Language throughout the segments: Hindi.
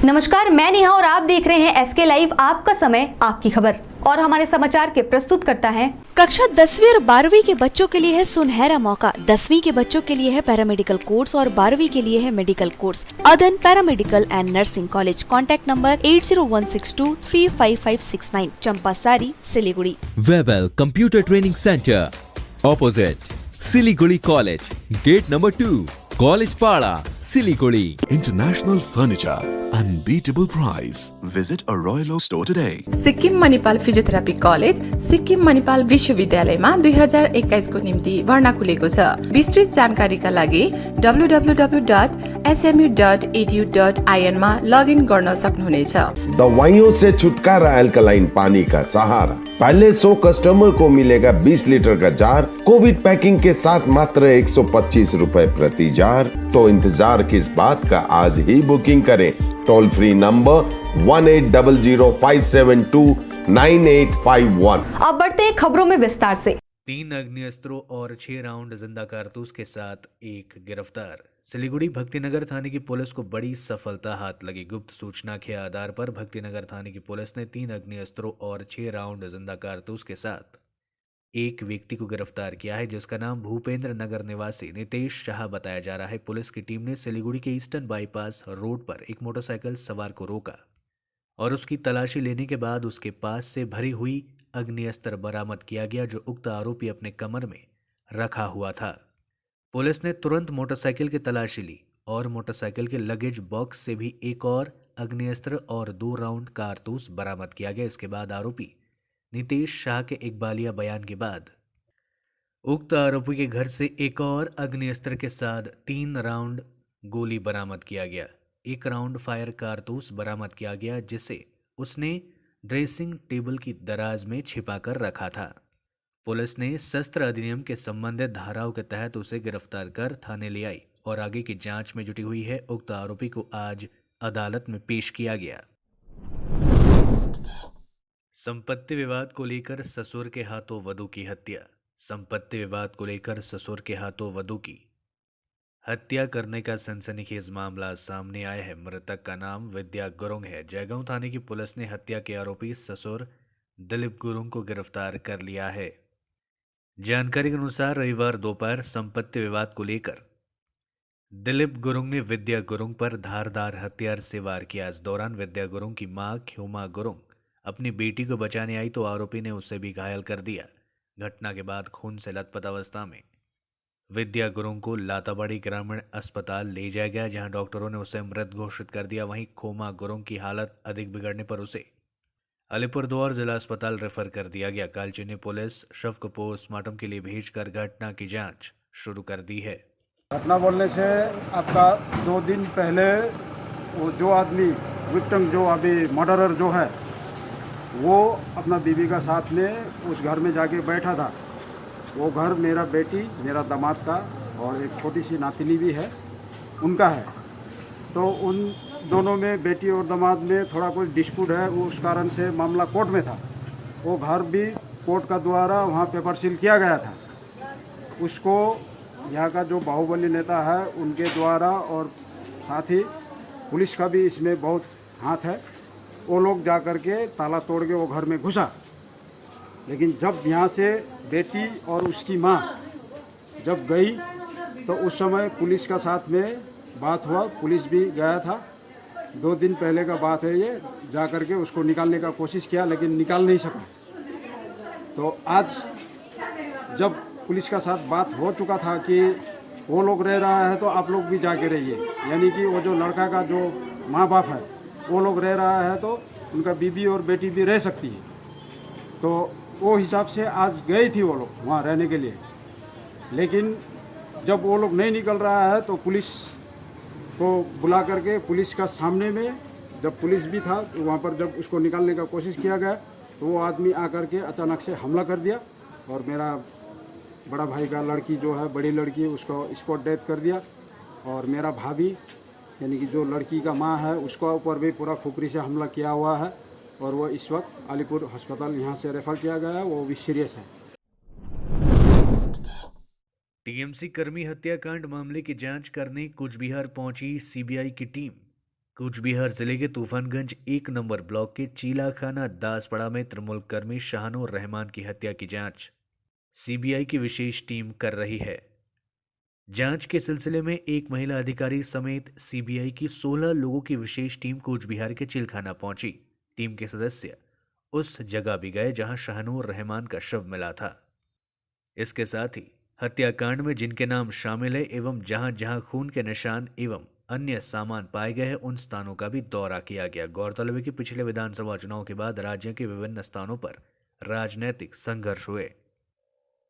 नमस्कार, मैं नेहा और आप देख रहे हैं एसके लाइव, आपका समय आपकी खबर। और हमारे समाचार के प्रस्तुत करता है। कक्षा 10वीं और 12वीं के बच्चों के लिए है सुनहरा मौका। 10वीं के बच्चों के लिए है पैरामेडिकल कोर्स और 12वीं के लिए है medical course. Adan paramedical and nursing college. Contact number 8016235569, Champasari, Siliguri. Webel computer training centre opposite Siliguri college, gate number 2, college Para, Siliguri. International Furniture, unbeatable price. Visit a Royal Oak store today. Sikkim Manipal physiotherapy college Sikkim Manipal विश्वविद्यालयमा 2021 को निम्ति भर्ना खुलेको छ। विस्तृत जानकारीका लागि www.smu.edu.in मा लगइन गर्न सक्नुहुनेछ। दवाइयों से छुटकारा, अल्कलाइन पानी का सहारा। पहले 100 कस्टमर को मिलेगा 20 लीटर का जार, कोविड पैकिंग के साथ मात्र 125 रुपए प्रति जार। तो इंतजार किस बात का, आज ही बुकिंग करें। Toll free number 180057298851। अब बढ़ते हैं खबरों में विस्तार से। 3 अग्निअस्त्रों और 6 राउंड जिंदा कारतूस के साथ एक गिरफ्तार। सिलीगुड़ी भक्तिनगर थाने की पुलिस को बड़ी सफलता हाथ लगी। गुप्त सूचना के आधार पर भक्तिनगर थाने की पुलिस ने 3 अग्निअस्त्रों और 6 राउंड जिंदा कारतूस के साथ एक व्यक्ति को गिरफ्तार किया है, जिसका नाम भूपेंद्र नगर निवासी नितेश शाह बताया जा रहा है। पुलिस की टीम ने सिलीगुड़ी के ईस्टर्न बाईपास रोड पर एक मोटरसाइकिल सवार को रोका और उसकी तलाशी लेने के बाद उसके पास से भरी हुई अग्निअस्त्र बरामद किया गया, जो उक्त आरोपी अपने कमर में रखा हुआ था। पुलिस ने तुरंत मोटरसाइकिल की तलाशी ली और मोटरसाइकिल के लगेज बॉक्स से भी एक और अग्निअस्त्र और 2 राउंड कारतूस बरामद किया गया। इसके बाद आरोपी नितेश शाह के इकबालिया बयान के बाद उक्त आरोपी के घर से एक और अग्निअस्त्र के साथ 3 राउंड गोली बरामद किया गया। 1 राउंड फायर कारतूस बरामद किया गया, जिसे उसने ड्रेसिंग टेबल की दराज में छिपा कर रखा था। पुलिस ने शस्त्र अधिनियम के संबंधित धाराओं के तहत उसे गिरफ्तार कर थाने ले आई और आगे की जांच में जुटी हुई है। उक्त आरोपी को आज अदालत में पेश किया गया। संपत्ति विवाद को लेकर ससुर के हाथों वधू की हत्या। संपत्ति विवाद को लेकर ससुर के हाथों वधू की हत्या करने का सनसनीखेज मामला सामने आया है। मृतक का नाम विद्या गुरुंग है। जयगांव थाने की पुलिस ने हत्या के आरोपी ससुर दिलीप गुरुंग को गिरफ्तार कर लिया है। जानकारी के अनुसार रविवार दोपहर संपत्ति विवाद को लेकर दिलीप गुरुंग ने विद्या गुरुंग पर धारदार हथियार से वार किया। इस दौरान विद्या गुरुंग की मां ख्योमा गुरुंग अपनी बेटी को बचाने आई तो आरोपी ने उसे भी घायल कर दिया। घटना के बाद खून से लथपथ अवस्था में विद्या गुरुंग को लाताबाड़ी ग्रामीण अस्पताल ले जाया गया, जहां डॉक्टरों ने उसे मृत घोषित कर दिया। वहीं खोमा गुरुंग की हालत अधिक बिगड़ने पर उसे अलीपुरद्वार जिला अस्पताल रेफर कर दिया गया। कालचिनी पुलिस शव को पोस्टमार्टम के लिए भेजकर घटना की जांच शुरू कर दी है। घटना बोलने से आपका 2 दिन पहले वो जो आदमी विक्टिम, जो अभी मर्डरर जो है, वो अपना बीवी का साथ में उस घर में जाके बैठा था। वो घर मेरा बेटी, मेरा दामाद का और एक छोटी सी नातिनी भी है, उनका है। तो उन दोनों में, बेटी और दामाद में थोड़ा कोई डिस्प्यूट है, उस कारण से मामला कोर्ट में था। वो घर भी कोर्ट का द्वारा वहाँ पेपर सील किया गया था। उसको यहाँ का जो बाहुबली नेता है उनके द्वारा, और साथ ही पुलिस का भी इसमें बहुत हाथ है। वो लोग जा कर के ताला तोड़ के वो घर में घुसा। लेकिन जब यहाँ से बेटी और उसकी माँ जब गई तो उस समय पुलिस का साथ में बात हुआ, पुलिस भी गया था। 2 दिन पहले का बात है ये। जा कर के उसको निकालने का कोशिश किया लेकिन निकाल नहीं सका। तो आज जब पुलिस का साथ बात हो चुका था कि वो लोग रह रहा है तो आप लोग भी जाके रहिए, यानी कि वो जो लड़का का जो माँ बाप है वो लोग रह रहा है तो उनका बीबी और बेटी भी रह सकती है। तो वो हिसाब से आज गई थी वो लोग वहाँ रहने के लिए। लेकिन जब वो लोग नहीं निकल रहा है तो पुलिस को बुला करके, पुलिस का सामने में जब पुलिस भी था तो वहाँ पर जब उसको निकालने का कोशिश किया गया तो वो आदमी आकर के अचानक से हमला कर दिया और मेरा बड़ा भाई का लड़की जो है, बड़ी लड़की, उसको स्पॉट डेथ कर दिया। और मेरा भाभी यानी कि जो लड़की का माँ है उसका ऊपर भी पूरा खुपरी से हमला किया हुआ है और वो इस वक्त अलीपुर अस्पताल यहाँ से रेफर किया गया है, वो भी सीरियस है। टीएमसी कर्मी हत्याकांड मामले की जांच करने कुछ बिहार पहुंची सीबीआई की टीम। कूच बिहार जिले के तूफानगंज 1 नंबर ब्लॉक के चीलाखाना दासपड़ा में तृणमूल कर्मी शाहनूर रहमान की हत्या की जांच सीबीआई की विशेष टीम कर रही है। जांच के सिलसिले में एक महिला अधिकारी समेत सीबीआई की 16 लोगों की विशेष टीम कूच बिहार के चिलखाना पहुंची। टीम के सदस्य उस जगह भी गए जहां शाहनूर रहमान का शव मिला था। इसके साथ ही हत्याकांड में जिनके नाम शामिल है एवं जहां जहां खून के निशान एवं अन्य सामान पाए गए हैं उन स्थानों का भी दौरा किया गया। गौरतलब है कि पिछले विधानसभा चुनाव के बाद राज्य के विभिन्न स्थानों पर राजनीतिक संघर्ष हुए।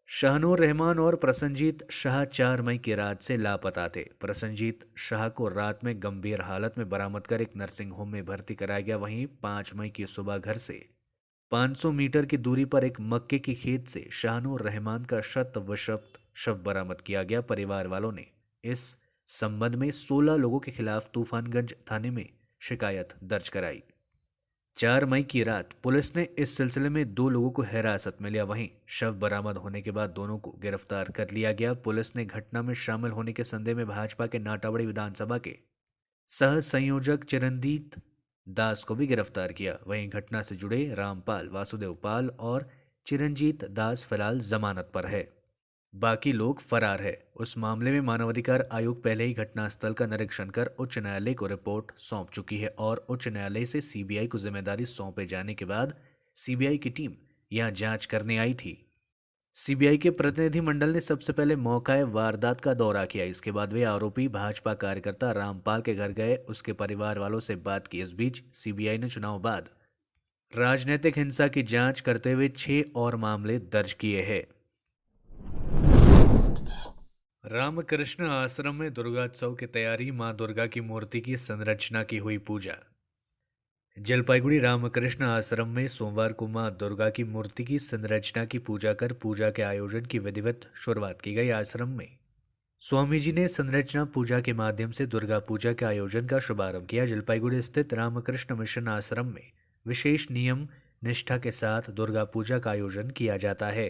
शाहनूर रहमान और प्रसन्नजीत शाह 4 मई की रात से लापता थे। प्रसन्नजीत शाह को रात में गंभीर हालत में बरामद कर एक नर्सिंग होम में भर्ती कराया गया। वहीं 5 मई की सुबह घर से 500 मीटर की दूरी पर एक मक्के की खेत से शाहनूर रहमान का शत विषक्त शव बरामद किया गया। परिवार वालों ने इस संबंध में 16 लोगों के खिलाफ तूफानगंज थाने में शिकायत दर्ज कराई। 4 मई की रात पुलिस ने इस सिलसिले में 2 लोगों को हिरासत में लिया। वहीं शव बरामद होने के बाद दोनों को गिरफ्तार कर लिया गया। पुलिस ने घटना में शामिल होने के संदेह में भाजपा के नाटावड़ी विधानसभा के सह संयोजक चिरंजीत दास को भी गिरफ्तार किया। वहीं घटना से जुड़े रामपाल, वासुदेव पाल और चिरंजीत दास फिलहाल जमानत पर है, बाकी लोग फरार है। उस मामले में मानवाधिकार आयोग पहले ही घटनास्थल का निरीक्षण कर उच्च न्यायालय को रिपोर्ट सौंप चुकी है और उच्च न्यायालय से सीबीआई को जिम्मेदारी सौंपे जाने के बाद सीबीआई की टीम यहां जांच करने आई थी। सीबीआई के प्रतिनिधि मंडल ने सबसे पहले मौका वारदात का दौरा किया। इसके बाद वे आरोपी भाजपा कार्यकर्ता रामपाल के घर गए, उसके परिवार वालों से बात की। इस बीच सीबीआई ने चुनाव बाद राजनीतिक हिंसा की जांच करते हुए 6 और मामले दर्ज किए हैं। रामकृष्ण आश्रम में दुर्गोत्सव की तैयारी। मां दुर्गा की मूर्ति की संरचना की हुई पूजा। जलपाईगुड़ी रामकृष्ण आश्रम में सोमवार को मां दुर्गा की मूर्ति की संरचना की पूजा कर पूजा के आयोजन की विधिवत शुरुआत की गई। आश्रम में स्वामी जी ने संरचना पूजा के माध्यम से दुर्गा पूजा के आयोजन का शुभारंभ किया। जलपाईगुड़ी स्थित रामकृष्ण मिशन आश्रम में विशेष नियम निष्ठा के साथ दुर्गा पूजा का आयोजन किया जाता है।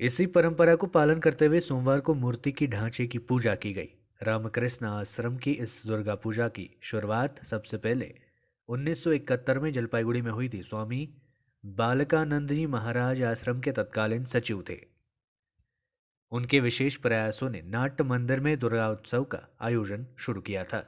इसी परंपरा को पालन करते हुए सोमवार को मूर्ति की ढांचे की पूजा की गई। रामकृष्ण आश्रम की इस दुर्गा पूजा की शुरुआत सबसे पहले 1971 में जलपाईगुड़ी में हुई थी। स्वामी बालकानंद जी महाराज आश्रम के तत्कालीन सचिव थे। उनके विशेष प्रयासों ने नाट्य मंदिर में दुर्गा उत्सव का आयोजन शुरू किया था।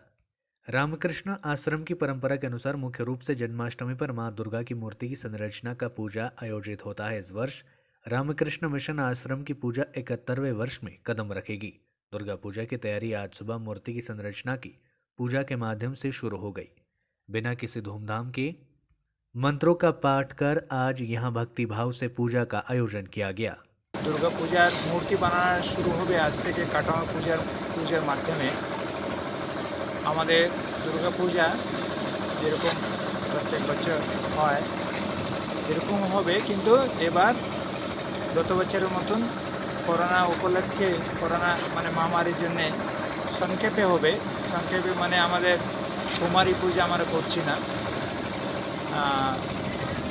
रामकृष्ण आश्रम की परंपरा के अनुसार मुख्य रूप से जन्माष्टमी पर मां दुर्गा की मूर्ति की संरचना का पूजा आयोजित होता है। इस वर्ष रामकृष्ण मिशन आश्रम की पूजा 71वें वर्ष में कदम रखेगी। दुर्गा पूजा की तैयारी आज सुबह मूर्ति की संरचना की पूजा के माध्यम से शुरू हो गई। बिना किसी धूमधाम के मंत्रों का पाठ कर आज यहां भक्ति भाव से पूजा का आयोजन किया गया। दुर्गा पूजार मूर्ति बनाना शुरू होबे आज থেকে কাটানো পূজার মাধ্যমে। আমাদের দুর্গা পূজা যেরকম প্রত্যেক বছর হয় এরকম হবে, কিন্তু এবার গত বছরের মতন করোনা উপলক্ষে করোনা মানে মহামারীর জন্য সংক্ষেপে হবে। সংক্ষেপে মানে আমাদের কুমারী পূজা আমরা করছি না।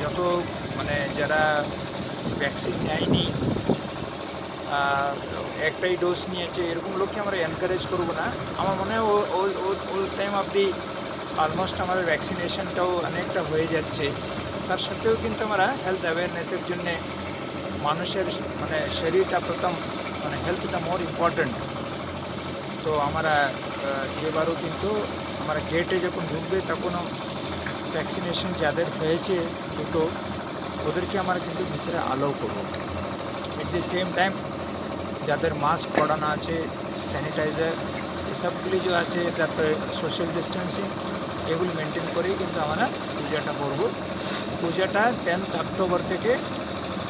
যত মানে যারা ভ্যাকসিন নেয়নি, একটাই ডোজ নিয়েছে, এরকম লোককে আমরা এনকারেজ করব না। আমার মনে হয় ওই টাইম অবধি অলমোস্ট আমাদের ভ্যাকসিনেশনটাও অনেকটা হয়ে যাচ্ছে। তার সত্ত্বেও কিন্তু আমরা হেলথ অ্যাওয়ারনেসের জন্যে মানুষের মানে শরীরটা প্রথম মানে হেলথটা মোর ইম্পর্টেন্ট। তো আমরা এবারও কিন্তু আমরা গেটে যখন ঢুকবে তখনও ভ্যাকসিনেশন যাদের হয়েছে দুটো ওদেরকে আমরা কিন্তু ভিতরে অ্যালাউ করবো। এট দি সেম টাইম যাদের মাস্ক পরানো আছে, স্যানিটাইজার এসবগুলি যে আছে, তারপরে সোশ্যাল ডিস্টেন্সিং এগুলি মেনটেন করেই কিন্তু আমরা পূজাটা করব। পূজাটা 10th অক্টোবর থেকে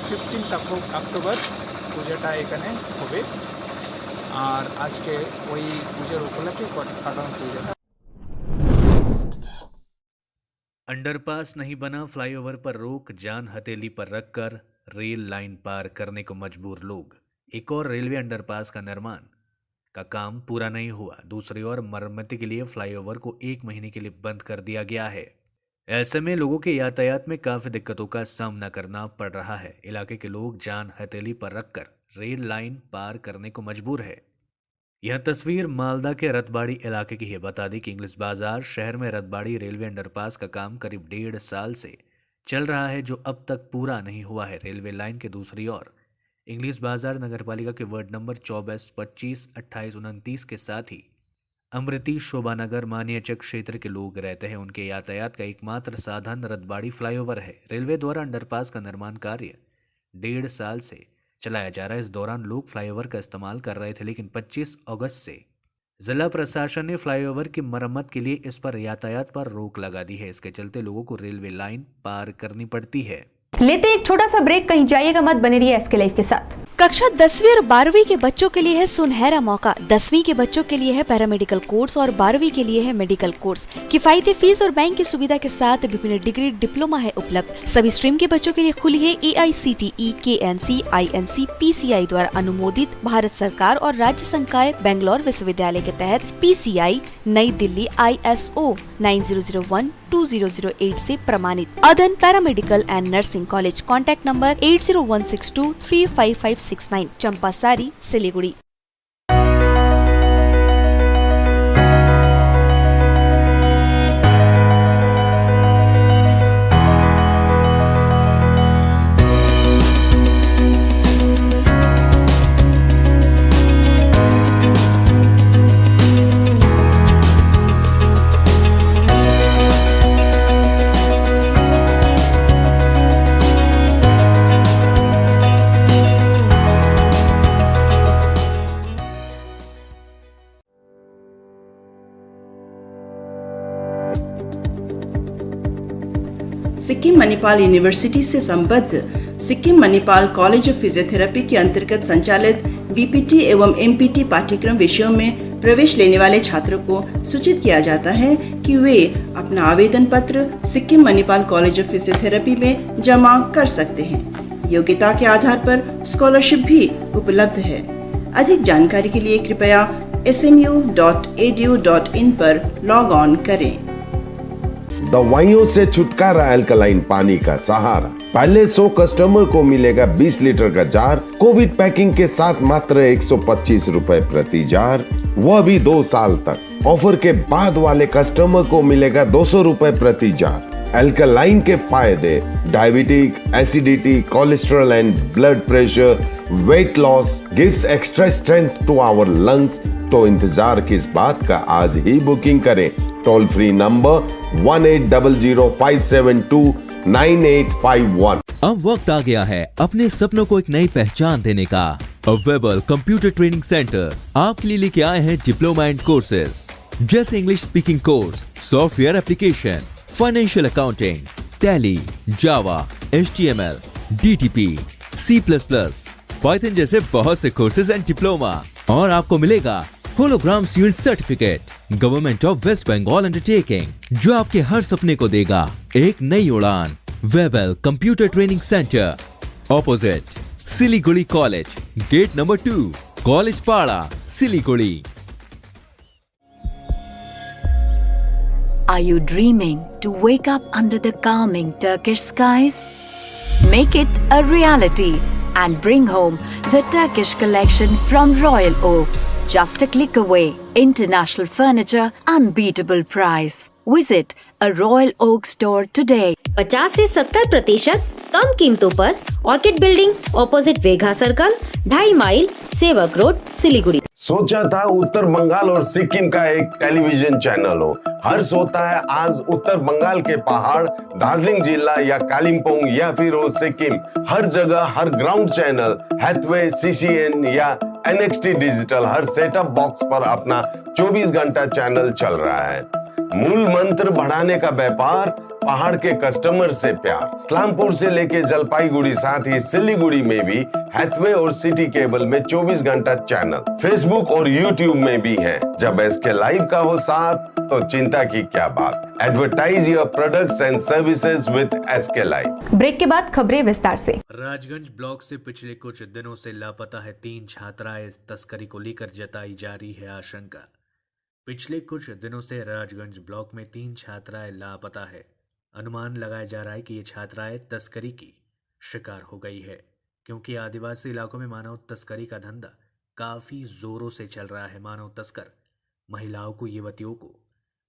15th অক্টোবর পূজাটা এখানে হবে। আর আজকে ওই পূজার উপলক্ষে কাটানো পূজাটা। अंडरपास नहीं बना, फ्लाईओवर पर रोक, जान हथेली पर रखकर रेल लाइन पार करने को मजबूर लोग। एक और रेलवे अंडरपास का निर्माण का काम पूरा नहीं हुआ। दूसरी ओर मरम्मती के लिए फ्लाईओवर को 1 महीने के लिए बंद कर दिया गया है। ऐसे में लोगों के यातायात में काफी दिक्कतों का सामना करना पड़ रहा है। इलाके के लोग जान हथेली पर रखकर रेल लाइन पार करने को मजबूर है। यह तस्वीर मालदा के रतबाड़ी इलाके की है। बता दी कि इंग्लिश बाजार शहर में रतबाड़ी रेलवे अंडरपास का काम करीब 1.5 साल से चल रहा है, जो अब तक पूरा नहीं हुआ है। रेलवे लाइन के दूसरी ओर इंग्लिश बाजार नगरपालिका के वार्ड नंबर 24, 25, 28, 29 के साथ ही अमृति, शोभानगर, मानियाचक क्षेत्र के लोग रहते हैं। उनके यातायात का एकमात्र साधन रतबाड़ी फ्लाईओवर है। रेलवे द्वारा अंडरपास का निर्माण कार्य 1.5 साल से चलाया जा रहा है। इस दौरान लोग फ्लाईओवर का इस्तेमाल कर रहे थे, लेकिन 25 अगस्त से जिला प्रशासन ने फ्लाईओवर की मरम्मत के लिए इस पर यातायात पर रोक लगा दी है। इसके चलते लोगों को रेलवे लाइन पार करनी पड़ती है। लेते एक छोटा सा ब्रेक, कहीं जाइएगा मत, बने रहिए एसके लाइव के साथ। कक्षा 10वीं और 12वीं के बच्चों के लिए है सुनहरा मौका। 10वीं के बच्चों के लिए है पैरामेडिकल कोर्स और 12वीं के लिए है मेडिकल कोर्स। किफायती फीस और बैंक की सुविधा के साथ विभिन्न डिग्री डिप्लोमा है उपलब्ध। सभी स्ट्रीम के बच्चों के लिए खुली है AICTE, KNC, INC, PCI द्वारा अनुमोदित भारत सरकार और राज्य संकाय बेंगलोर विश्वविद्यालय के तहत PCI नई दिल्ली ISO 9001-2008 से प्रमाणित। अदन paramedical and nursing college. Contact number 8016235569, Champasari, Siliguri. Sikkim Manipal university से संबद्ध Sikkim Manipal college of physiotherapy के अंतर्गत संचालित BPT एवं MPT पाठ्यक्रम विषयों में प्रवेश लेने वाले छात्रों को सूचित किया जाता है कि वे अपना आवेदन पत्र Sikkim Manipal college of physiotherapy में जमा कर सकते हैं। योग्यता के आधार पर स्कॉलरशिप भी उपलब्ध है। अधिक जानकारी के लिए कृपया smu.edu.in पर लॉग ऑन करें। दवाइयों से छुटकारा अल्कलाइन पानी का सहारा। पहले 100 कस्टमर को मिलेगा 20 लीटर का जार, कोविड पैकिंग के साथ मात्र 125 रुपए प्रति जार, वह भी 2 साल तक। ऑफर के बाद वाले कस्टमर को मिलेगा 200 रुपए प्रति जार। अल्कलाइन के फायदे: diabetic, acidity, cholesterol and blood pressure, weight loss, gives extra strength to our lungs. तो इंतजार किस बात का, आज ही बुकिंग करें। Toll free number 180057298851। अब वक्त आ गया है अपने सपनों को एक नई पहचान देने का। अवेबल कंप्यूटर ट्रेनिंग सेंटर आपके लिए लेके आए हैं डिप्लोमा एंड कोर्सेज जैसे English speaking course, software application, financial accounting, Tally, Java, HTML, DTP, C++, Python जैसे बहुत से कोर्सेज एंड डिप्लोमा। और आपको मिलेगा hologram sealed certificate government of West Bengal undertaking, जो आपके हर सपने को देगा एक नई उड़ान। Webel computer training centre, opposite Siliguri college, gate number 2, college Para, Siliguri. Are you dreaming to wake up under the calming Turkish skies? Make it a reality and bring home the Turkish collection from Royal Oak. Just a click away. International furniture, unbeatable price. Visit a Royal Oak store today. 50 से 70% कम कीमतों पर Orchid building, opposite Vega circle, 2.5 mile, Sevoke road, Siliguri. सोचा था उत्तर बंगाल और सिक्किम का एक टेलीविजन चैनल हो। हर्ष होता है आज उत्तर बंगाल के पहाड़, दार्जिलिंग जिला या कालिम्पोंग या फिर हो सिक्किम, हर जगह हर ग्राउंड चैनल हैथवे, CCN या NXT डिजिटल हर सेटअप बॉक्स पर अपना 24 घंटा चैनल चल रहा है। मूल मंत्र बढ़ाने का व्यापार, पहाड़ के कस्टमर से प्यार। इस्लामपुर से लेके जलपाईगुड़ी, साथ ही सिलीगुड़ी में भी हैथवे और सिटी केबल में 24 घंटा चैनल, फेसबुक और यूट्यूब में भी है। जब SK लाइव का हो साथ तो चिंता की क्या बात। Advertise your products and services with SK live. Break के बाद खबरें विस्तार से। राजगंज ब्लॉक से पिछले कुछ दिनों से लापता है 3 छात्राएं। तस्करी को लेकर जताई जा रही है आशंका। पिछले कुछ दिनों से राजगंज ब्लॉक में 3 छात्राएं लापता है। अनुमान लगाया जा रहा है कि ये छात्राएं तस्करी की शिकार हो गई है, क्योंकि आदिवासी इलाकों में मानव तस्करी का धंधा काफी जोरों से चल रहा है। मानव तस्कर महिलाओं को, युवतियों को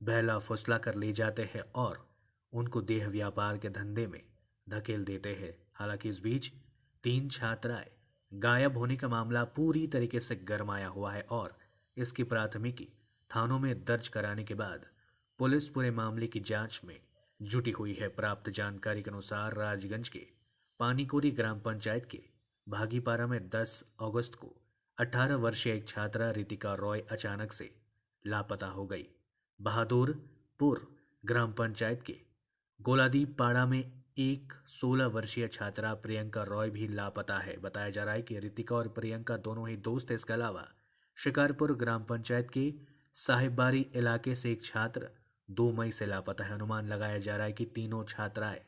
बहला फुसला कर ले जाते हैं और उनको देह व्यापार के धंधे में धकेल देते हैं। हालांकि इस बीच 3 छात्राएं गायब होने का मामला पूरी तरीके से गरमाया हुआ है और इसकी प्राथमिकी थानों में दर्ज कराने के बाद पुलिस पूरे मामले की जांच में जुटी हुई है। प्राप्त जानकारी के अनुसार राजगंज के पानीकोरी ग्राम पंचायत के भागीपारा में 10 अगस्त को 18 वर्षीय एक छात्रा रितिका रॉय अचानक से लापता हो गई। बहादुरपुर ग्राम पंचायत के गोलादीप पाड़ा में एक 16 वर्षीय छात्रा प्रियंका रॉय भी लापता है। बताया जा रहा है कि रितिका और प्रियंका दोनों ही दोस्त हैं। इसके अलावा शिकारपुर ग्राम पंचायत के साहिबबारी इलाके से एक छात्र 2 मई से लापता है। अनुमान लगाया जा रहा है कि तीनों छात्राएं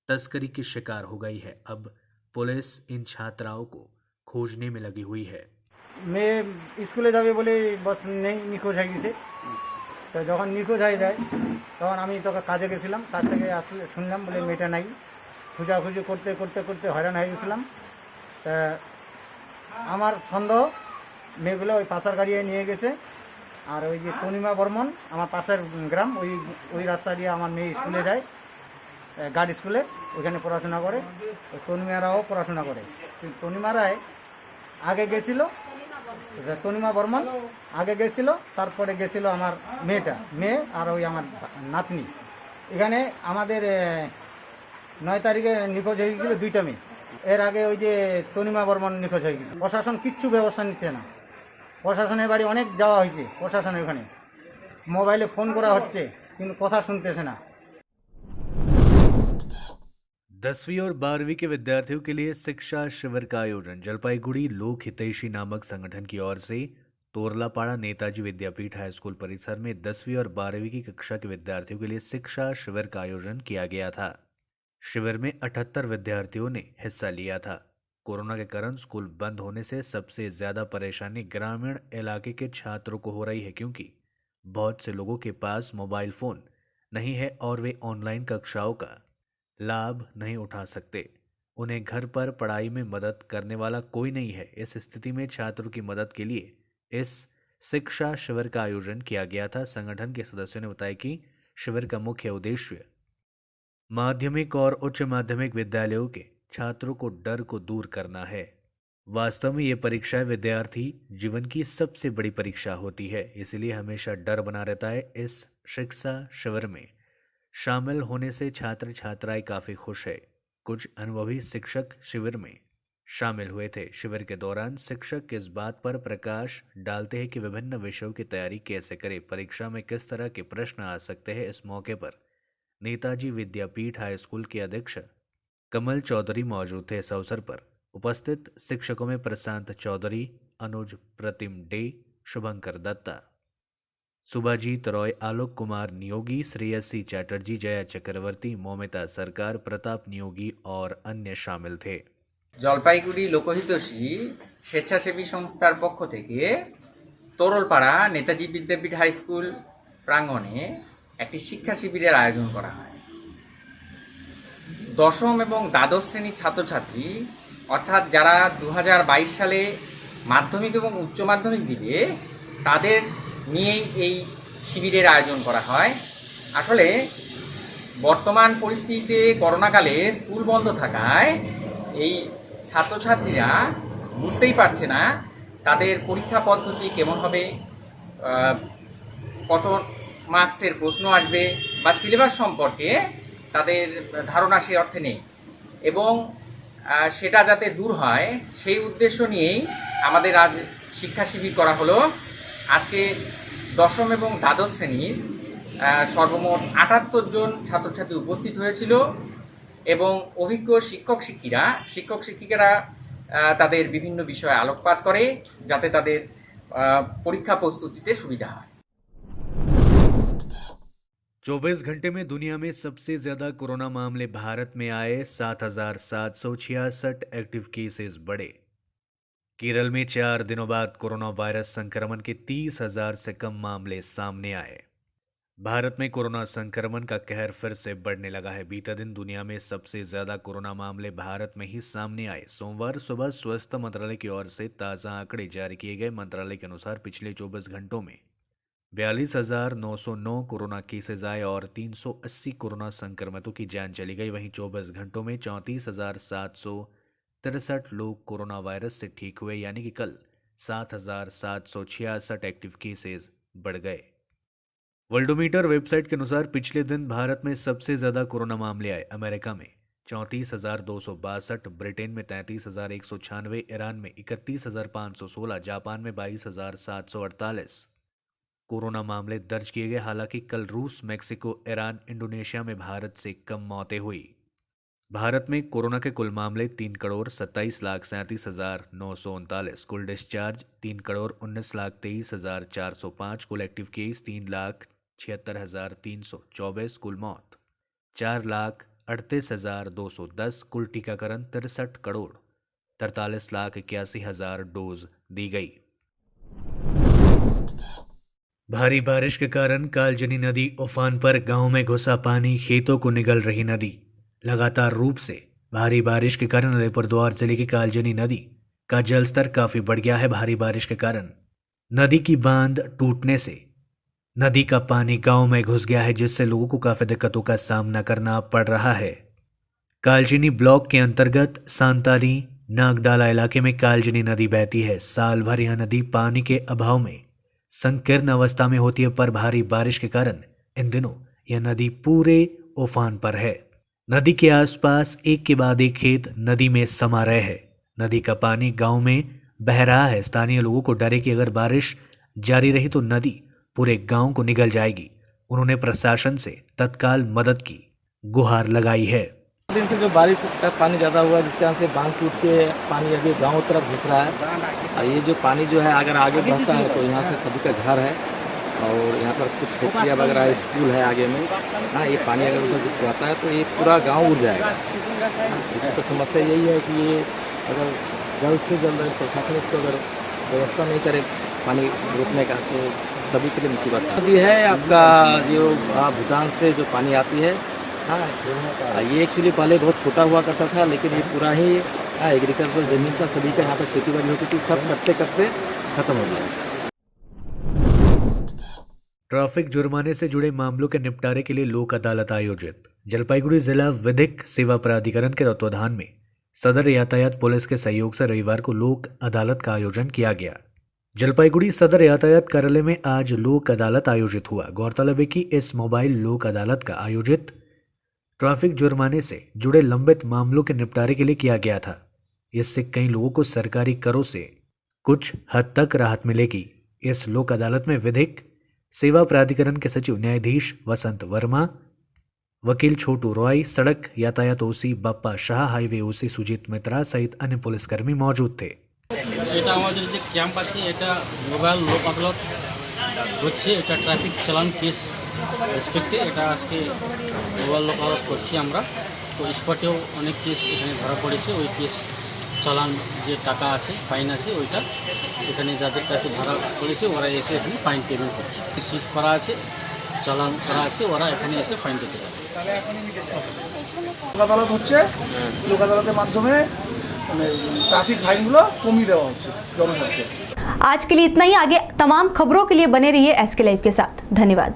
तस्करी की शिकार हो गई है। अब पुलिस इन छात्राओं को खोजने में लगी हुई है। मैं स्कूले যাবে বলে বস নেই, নিখোঁজ হয়ে গেছে। তো যখন নিখোঁজ হয়ে যায় তখন আমি তো কাজে গেছিলাম, কাজ থেকে আসলে শুনলাম বলে মেয়েটা নাই। খোঁজাখুঁজি করতে করতে করতে হয়রান হয়ে গেছিলাম। তা আমার সন্দেহ মেয়েগুলো ওই পাচার গাড়িয়ে নিয়ে গেছে। আর ওই যে তনিমা বর্মন আমার পাশের গ্রাম, ওই রাস্তা দিয়ে আমার মেয়ে স্কুলে যায়, গার্ড স্কুলে, ওইখানে পড়াশোনা করে। ওই তনিমারাও পড়াশোনা করে। কিন্তু তনিমারাই আগে গেছিল, তনিমা বর্মন আগে গেছিল, তারপরে গেছিল আমার মেয়ে আর ওই আমার নাতনি। এখানে আমাদের 9 তারিখে নিখোঁজ হয়ে গেছিল 2টা মেয়ে। এর আগে ওই যে তনিমা বর্মন নিখোঁজ হয়ে গেছে। প্রশাসন কিচ্ছু ব্যবস্থা নিচ্ছে না। প্রশাসনের বাড়ি অনেক যাওয়া হয়েছে, প্রশাসনের ওখানে মোবাইলে ফোন করা হচ্ছে কিন্তু কথা শুনতেছে না। 10वीं और 12वीं के विद्यार्थियों के लिए शिक्षा शिविर का आयोजन जलपाईगुड़ी लोक हितैषी नामक संगठन की ओर से तोरलापाड़ा नेताजी विद्यापीठ हाई स्कूल परिसर में 10वीं और 12वीं की कक्षा के विद्यार्थियों के लिए शिक्षा शिविर का आयोजन किया गया था। शिविर में 78 विद्यार्थियों ने हिस्सा लिया था। कोरोना के कारण स्कूल बंद होने से सबसे ज्यादा परेशानी ग्रामीण इलाके के छात्रों को हो रही है, क्योंकि बहुत से लोगों के पास मोबाइल फोन नहीं है और वे ऑनलाइन कक्षाओं का लाभ नहीं उठा सकते। उन्हें घर पर पढ़ाई में मदद करने वाला कोई नहीं है। इस स्थिति में छात्रों की मदद के लिए इस शिक्षा शिविर का आयोजन किया गया था। संगठन के सदस्यों ने बताया कि शिविर का मुख्य उद्देश्य माध्यमिक और उच्च माध्यमिक विद्यालयों के छात्रों को डर को दूर करना है। वास्तव में ये परीक्षा विद्यार्थी जीवन की सबसे बड़ी परीक्षा होती है, इसलिए हमेशा डर बना रहता है। इस शिक्षा शिविर में शामिल होने से छात्र छात्राएं काफी खुश है। कुछ अनुभवी शिक्षक शिविर में शामिल हुए थे। शिविर के दौरान शिक्षक इस बात पर प्रकाश डालते हैं कि विभिन्न विषयों की तैयारी कैसे करें, परीक्षा में किस तरह के प्रश्न आ सकते हैं। इस मौके पर नेताजी विद्यापीठ हाई स्कूल के अध्यक्ष कमल चौधरी मौजूद थे। इस अवसर पर उपस्थित शिक्षकों में प्रशांत चौधरी, अनुज प्रतिम डे, शुभंकर दत्ता, सुभाजीत रॉय, आलोक कुमार नियोगी, श्रेयसी चैटर्जी, जया चक्रवर्ती, मौमिता सरकार, प्रताप नियोगी और अन्य शामिल थे। জলপাইগুড়ি লোকহিতৈষী স্বেচ্ছাসেবী সংস্থার পক্ষ থেকে তোরলপাড়া নেতাজি বিদ্যাপীঠ হাই স্কুল প্রাঙ্গণে একটি শিক্ষা শিবিরের আয়োজন করা হয়। দশম এবং দ্বাদশ শ্রেণীর ছাত্রছাত্রী অর্থাৎ যারা 2022 সালে মাধ্যমিক এবং উচ্চ মাধ্যমিক দিবে তাদের নিয়েই এই শিবিরের আয়োজন করা হয়। আসলে বর্তমান পরিস্থিতিতে করোনাকালে স্কুল বন্ধ থাকায় এই ছাত্রছাত্রীরা বুঝতেই পারছে না তাদের পরীক্ষা পদ্ধতি কেমন হবে, কত মার্কসের প্রশ্ন আসবে বা সিলেবাস সম্পর্কে তাদের ধারণা সে অর্থে নেই, এবং সেটা যাতে দূর হয় সেই উদ্দেশ্য নিয়েই আমাদের আজ শিক্ষা শিবির করা হলো। আজকে দশম এবং দ্বাদশ শ্রেণীর সর্বমোট 78 জন ছাত্রছাত্রী উপস্থিত হয়েছিল এবং অভিজ্ঞ শিক্ষক শিক্ষিকারা তাদের বিভিন্ন বিষয়ে আলোকপাত করে যাতে তাদের পরীক্ষা প্রস্তুতিতে সুবিধা হয়। 24 घंटे में दुनिया में सबसे ज्यादा कोरोना मामले भारत में आए। 7,766 एक्टिव केसेस बढ़े। केरल में 4 दिनों बाद कोरोना वायरस संक्रमण के 30,000 से कम मामले सामने आए। भारत में कोरोना संक्रमण का कहर फिर से बढ़ने लगा है। बीते दिन दुनिया में सबसे ज्यादा कोरोना मामले भारत में ही सामने आए। सोमवार सुबह स्वास्थ्य मंत्रालय की ओर से ताज़ा आंकड़े जारी किए गए। मंत्रालय के अनुसार पिछले 24 घंटों में 42,909 कोरोना केसेज आए और 380 कोरोना संक्रमितों की जान चली गई। वहीं 24 घंटों में 34,763 लोग कोरोना वायरस से ठीक हुए, यानी कि कल 7,766 एक्टिव केसेज बढ़ गए। वर्ल्डोमीटर वेबसाइट के अनुसार पिछले दिन भारत में सबसे ज्यादा कोरोना मामले आए। अमेरिका में 34,262, ब्रिटेन में 33,196, ईरान में 31,516, जापान में 22,748 कोरोना मामले दर्ज किए गए। हालांकि कल रूस, मेक्सिको, ईरान, इंडोनेशिया में भारत से कम मौतें हुई। भारत में कोरोना के कुल मामले 3,27,37,939, कुल डिस्चार्ज 3,19,23,405, कुल एक्टिव केस 3,76,324, कुल मौत 4,38,210, कुल टीकाकरण 63,43,81,000 डोज दी गई। भारी बारिश के कारण कालजनी नदी उफान पर, गांव में घुसा पानी, खेतों को निगल रही नदी। लगातार रूप से भारी बारिश के कारण अलीपुरद्वार जिले की कालजनी नदी का जलस्तर काफी बढ़ गया है। भारी बारिश के कारण नदी की बांध टूटने से नदी का पानी गांव में घुस गया है, जिससे लोगों को काफी दिक्कतों का सामना करना पड़ रहा है। कालजनी ब्लॉक के अंतर्गत सांताली नागडाला इलाके में कालजनी नदी बहती है। साल भर यह नदी पानी के अभाव में संकीर्ण अवस्था में होती है, पर भारी बारिश के कारण इन दिनों यह नदी पूरे उफान पर है। नदी के आसपास एक के बाद एक खेत नदी में समा रहे हैं। नदी का पानी गांव में बह रहा है। स्थानीय लोगों को डर है कि अगर बारिश जारी रही तो नदी पूरे गांव को निगल जाएगी। उन्होंने प्रशासन से तत्काल मदद की गुहार लगाई है। दिन से जो बारिश का पानी ज़्यादा हुआ है, जिसके कारण से बांध टूट के पानी अभी गाँव तरफ घुस रहा है। और ये जो पानी जो है अगर आगे बढ़ता है तो यहाँ से सभी का घर है और यहाँ पर कुछ फैक्ट्रियाँ वगैरह, स्कूल है आगे में। हाँ, ये पानी अगर उधर जाता है तो ये पूरा गांव उड़ जाएगा। इसकी तो समस्या यही है कि ये अगर जल्द से जल्द प्रशासन इसको अगर व्यवस्था नहीं करे पानी रोकने का तो सभी के लिए मुसीबत है। नदी है आपका जो भूटान से जो पानी आती है। हाँ, ये एक्चुअली पहले बहुत छोटा हुआ करता था, लेकिन ये पूरा ही एग्रीकल्चर जमीन का सभी का यहाँ पर खेती बाड़ी होती थी, सब करते करते खत्म हो गया। ट्रैफिक जुर्माने से जुड़े मामलों के निपटारे के लिए लोक अदालत आयोजित। जलपाईगुड़ी जिला विधिक सेवा प्राधिकरण के तत्वाधान में सदर यातायात पुलिस के सहयोग से रविवार को लोक अदालत का आयोजन किया गया। जलपाईगुड़ी सदर यातायात कार्यालय में आज लोक अदालत आयोजित हुआ। गौरतलब है कि इस मोबाइल लोक अदालत का आयोजित ट्रैफिक जुर्माने से जुड़े लंबित मामलों के निपटारे के लिए किया गया था। इससे कई लोगों को सरकारी करों से कुछ हद तक राहत मिलेगी। इस लोक अदालत में विधिक सेवा प्राधिकरण के सचिव न्यायाधीश वसंत वर्मा, वकील छोटू रॉय, सड़क यातायात ओसी बाप्पा शाह, हाईवे ओसी सुजीत मित्रा सहित अन्य पुलिसकर्मी मौजूद थे। এটা আমাদের যে ক্যাম্প আছে, এটা মোবাইল লোক আদালত হচ্ছে, এটা ট্রাফিক চালান কেস রেসপেক্টে এটা আজকে মোবাইল লোক আদালত করছি আমরা। তো স্পটেও অনেক কেস এখানে ধরা পড়েছে। ওই কেস চালান যে টাকা আছে, ফাইন আছে, ওইটা এখানে যাদের কাছে ধরা পড়েছে ওরা এসে এখানে ফাইন পেমেন্ট করছে। সিজ করা আছে, চালান করা আছে, ওরা এখানে এসে ফাইন দিতে পারে। লোক আদালত হচ্ছে, লোক আদালতের মাধ্যমে ट्रैफिक फाइन गुलो कमिয়ে দেওয়া হচ্ছে জনস্বার্থে। आज के लिए इतना ही। आगे तमाम खबरों के लिए बने रहिए एसके लाइव के साथ। धन्यवाद।